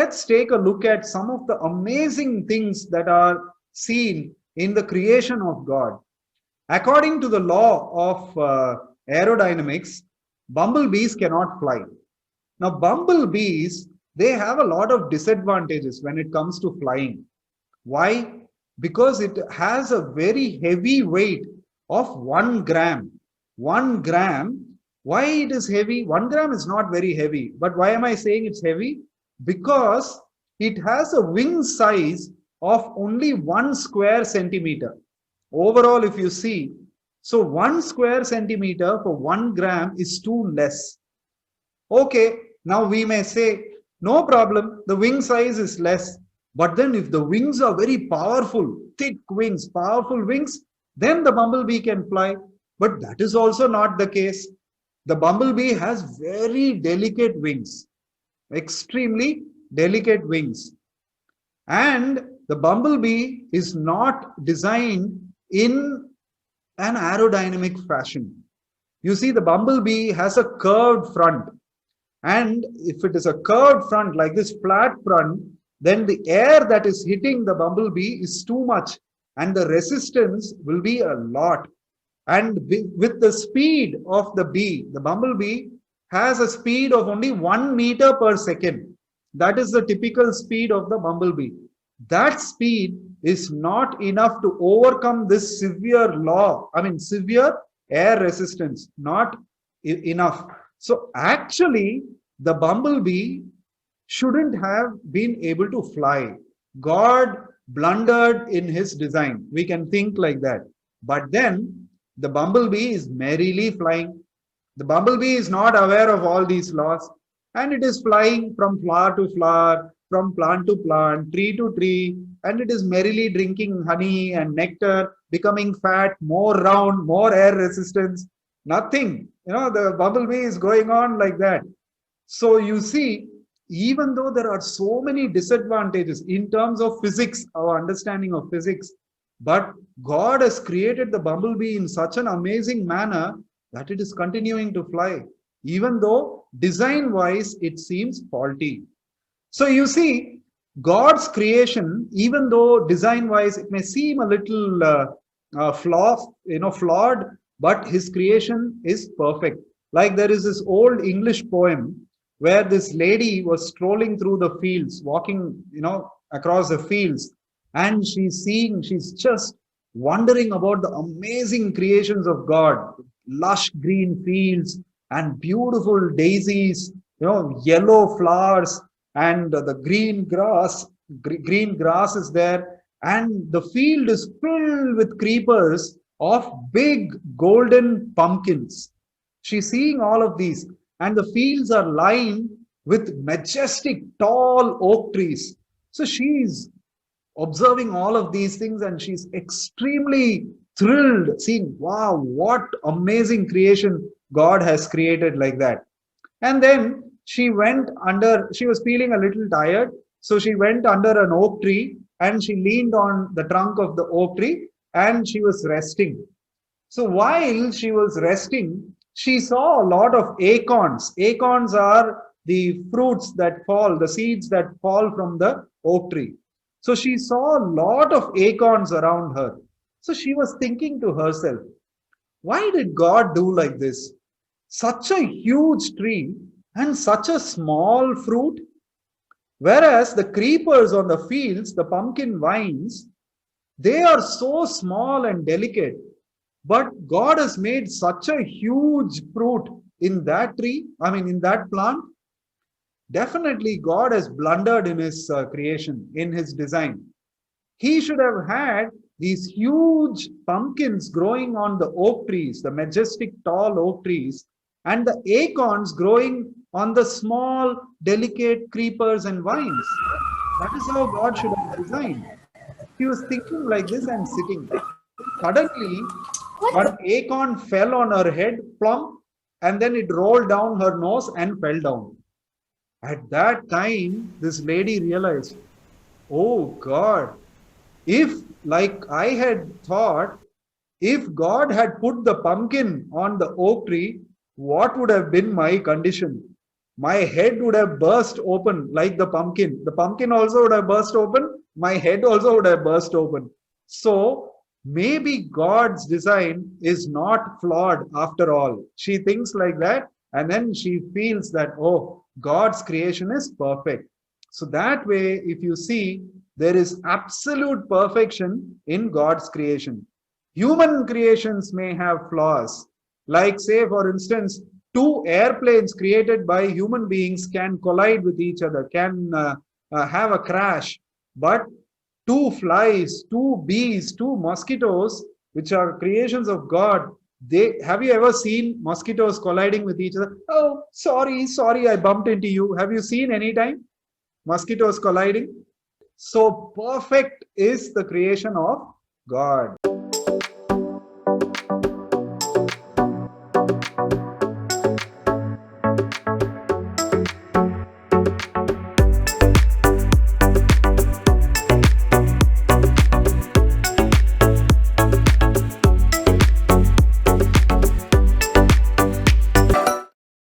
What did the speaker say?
let's take a look at some of the amazing things that are seen in the creation of God. According to the law of aerodynamics, bumblebees cannot fly. Now, bumblebees, they have a lot of disadvantages when it comes to flying. Why? Because it has a very heavy weight of 1 gram. 1 gram. Why it is heavy? 1 gram is not very heavy. But why am I saying it's heavy? Because it has a wing size of only 1 square centimeter. Overall, if you see, so 1 square centimeter for 1 gram is too less. Okay, now we may say, no problem, the wing size is less. But then if the wings are very powerful, thick wings, powerful wings, then the bumblebee can fly. But that is also not the case. The bumblebee has very delicate wings, extremely delicate wings. And the bumblebee is not designed in an aerodynamic fashion. You see, the bumblebee has a curved front. And if it is a curved front, like this flat front, then the air that is hitting the bumblebee is too much and the resistance will be a lot. And with the speed of the bee, the bumblebee has a speed of only 1 meter per second. That is the typical speed of the bumblebee. That speed is not enough to overcome this severe severe air resistance, not enough. So actually, the bumblebee shouldn't have been able to fly. God blundered in his design. We can think like that. But then the bumblebee is merrily flying. The bumblebee is not aware of all these laws, and it is flying from flower to flower, from plant to plant, tree to tree, and it is merrily drinking honey and nectar, becoming fat, more round, more air resistance. Nothing. The bumblebee is going on like that. So you see, even though there are so many disadvantages in terms of physics, our understanding of physics, but God has created the bumblebee in such an amazing manner that it is continuing to fly, even though design-wise it seems faulty. So you see, God's creation, even though design-wise it may seem a little flawed, but his creation is perfect. Like there is this old English poem where this lady was strolling through the fields, walking, across the fields, and she's just wondering about the amazing creations of God, lush green fields and beautiful daisies, yellow flowers, and the green grass is there, and the field is filled with creepers of big golden pumpkins. She's seeing all of these, and the fields are lined with majestic tall oak trees. So she's observing all of these things and she's extremely thrilled, seeing, wow, what amazing creation God has created like that. And then she was feeling a little tired. So she went under an oak tree and she leaned on the trunk of the oak tree and she was resting. So while she was resting, she saw a lot of acorns. Acorns are the fruits that fall, the seeds that fall from the oak tree. So she saw a lot of acorns around her. So she was thinking to herself, why did God do like this? Such a huge tree and such a small fruit. Whereas the creepers on the fields, the pumpkin vines, they are so small and delicate. But God has made such a huge fruit in that tree, in that plant. Definitely God has blundered in his creation, in his design. He should have had these huge pumpkins growing on the oak trees, the majestic tall oak trees, and the acorns growing on the small, delicate creepers and vines. That is how God should have designed. He was thinking like this and sitting. Suddenly, an acorn fell on her head, plump, and then it rolled down her nose and fell down. At that time, this lady realized, oh God, if, like I had thought, if God had put the pumpkin on the oak tree, what would have been my condition? my head would have burst open like the pumpkin. The pumpkin also would have burst open. My head also would have burst open. So maybe God's design is not flawed after all. She thinks like that, and then she feels that, oh, God's creation is perfect. So that way, if you see, there is absolute perfection in God's creation. Human creations may have flaws. Like, say, for instance, two airplanes created by human beings can collide with each other, can have a crash. But two flies, two bees, two mosquitoes, which are creations of God, they have you ever seen mosquitoes colliding with each other? Oh, sorry, I bumped into you. Have you seen any time mosquitoes colliding? So perfect is the creation of God.